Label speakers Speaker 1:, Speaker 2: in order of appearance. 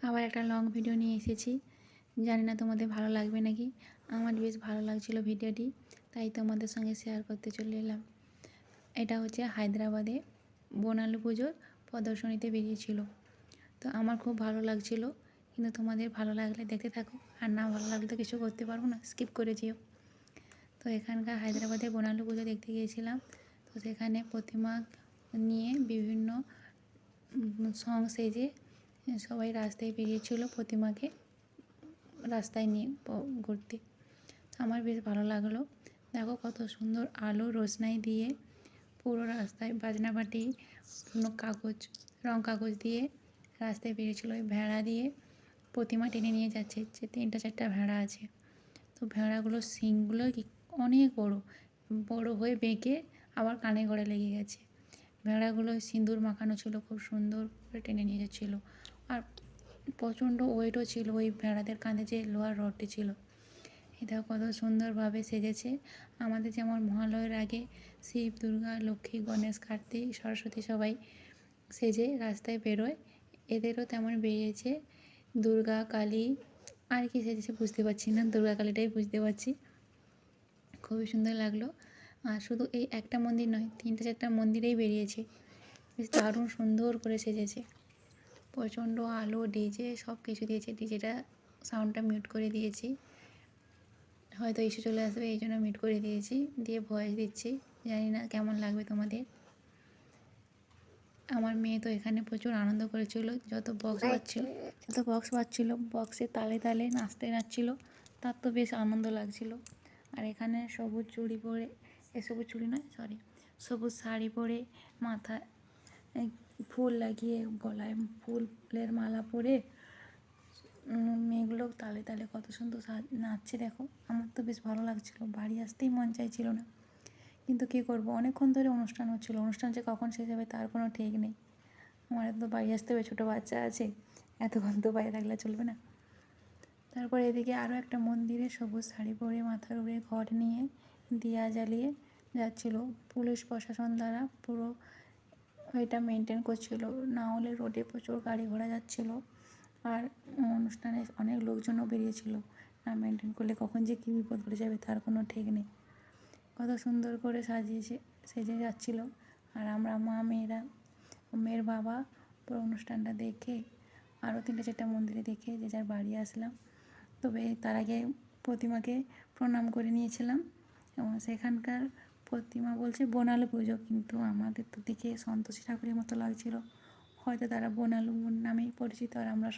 Speaker 1: আবার একটা long video নিয়ে এসেছি। জানি না তোমাদের ভালো লাগবে নাকি। আমার বেশ ভালো লাগছিল ভিডিওটি, তাই তোমাদের সঙ্গে শেয়ার করতে চলে এলাম। এটা হচ্ছে হায়দ্রাবাদে বনালু পুজোর প্রদর্শনীতে বেরিয়েছিল। তো আমার খুব ভালো লাগছিল, কিন্তু তোমাদের ভালো লাগলে দেখতে থাকো, আর না ভালো লাগলে তো কিছু করতে পারবো না, স্কিপ করে যেও। তো এখানকার হায়দ্রাবাদে বনালু পুজো দেখতে গিয়েছিলাম। তো সেখানে প্রতিমা নিয়ে বিভিন্ন সং সেজে সবাই রাস্তায় বেরিয়েছিল প্রতিমাকে রাস্তায় নিয়ে ঘুরতে। আমার বেশ ভালো লাগলো। দেখো কত সুন্দর আলো রোশনাই দিয়ে পুরো রাস্তায় বাজনা বাটি কাগজ রং কাগজ দিয়ে রাস্তায় বেরিয়েছিল। ওই ভেড়া দিয়ে প্রতিমা টেনে নিয়ে যাচ্ছে, যে 3-4টা ভেড়া আছে। তো ভেড়াগুলোর শিংগুলো অনেক বড় বড় হয়ে বেঁকে আবার কানে গড়ে লেগে গেছে। ভেড়াগুলো সিঁদুর মাখানো ছিল, খুব সুন্দর করে টেনে নিয়ে যাচ্ছিলো। আর প্রচণ্ড ওয়েটও ছিল ওই ভেড়াদের কাঁধে, যে লোহার রডটি ছিল। এটা কত সুন্দরভাবে সেজেছে। আমাদের যেমন মহালয়ের আগে শিব, দুর্গা, লক্ষ্মী, গণেশ, কার্তিক, সরস্বতী সবাই সেজে রাস্তায় বেরোয়, এদেরও তেমন বেরিয়েছে দুর্গা, কালী, আর কি সেজেছে বুঝতে পারছি না, দুর্গা কালীটাই বুঝতে পারছি। খুবই সুন্দর লাগলো। আর শুধু এই একটা মন্দির নয়, 3-4টা মন্দিরেই বেরিয়েছে, বেশ দারুণ সুন্দর করে সেজেছে। প্রচণ্ড আলো, ডিজে সব কিছু দিয়েছে। ডিজেটা সাউন্ডটা মিউট করে দিয়েছি, হয়তো ইস্যু চলে আসবে, এই জন্য মিউট করে দিয়েছি, দিয়ে ভয়েস দিচ্ছি। জানি না কেমন লাগবে তোমাদের। আমার মেয়ে তো এখানে প্রচুর আনন্দ করেছিল, যত বক্স বাজছিল বক্সের তালে তালে নাচছিল, তার তো বেশ আনন্দ লাগছিল। আর এখানে সবুজ চুড়ি পরে, সবুজ চুড়ি নয় সরি, সবুজ শাড়ি পরে, মাথায় ফুল লাগিয়ে, গলায় ফুলের মালা পরে মেয়েগুলো তালে তালে কত সুন্দর নাচছে দেখো। আমার তো বেশ ভালো লাগছিল, বাড়ি আসতেই মন চাইছিল না, কিন্তু কী করবো, অনেকক্ষণ ধরে অনুষ্ঠান হচ্ছিলো। অনুষ্ঠান যে কখন শেষ হবে তার কোনো ঠিক নেই। আমার তো বাড়ি আসতে হবে, ছোটো বাচ্চা আছে, এতক্ষণ তো বাইরে থাকলে চলবে না। তারপর এদিকে আরও একটা মন্দিরে সবুজ শাড়ি পরে, মাথার উপরে ঘট নিয়ে দিয়া জ্বালিয়ে যাচ্ছিলো। পুলিশ প্রশাসন দ্বারা পুরো এটা মেনটেন করছিল, না হলে রোডে প্রচুর গাড়ি ঘোড়া যাচ্ছিলো। আর অনুষ্ঠানে অনেক লোকজনও বেরিয়েছিল, না মেনটেন করলে কখন যে কী বিপদ ঘটে যাবে তার কোনো ঠিক নেই। কত সুন্দর করে সেজে যাচ্ছিল। আর আমরা মেয়ের বাবা পুরো অনুষ্ঠানটা দেখে আরও 3-4টা মন্দিরে দেখে যে যার বাড়ি আসলাম। তবে তার আগে প্রতিমাকে প্রণাম করে নিয়েছিলাম, এবং সেখানকার প্রতিমা বলছে বনালু পুজো, কিন্তু আমাদের তো দিকে সন্তোষী ঠাকুরের মতো লাগছিল, হয়তো তারা বনালু নামেই পরিচিত, আর আমরা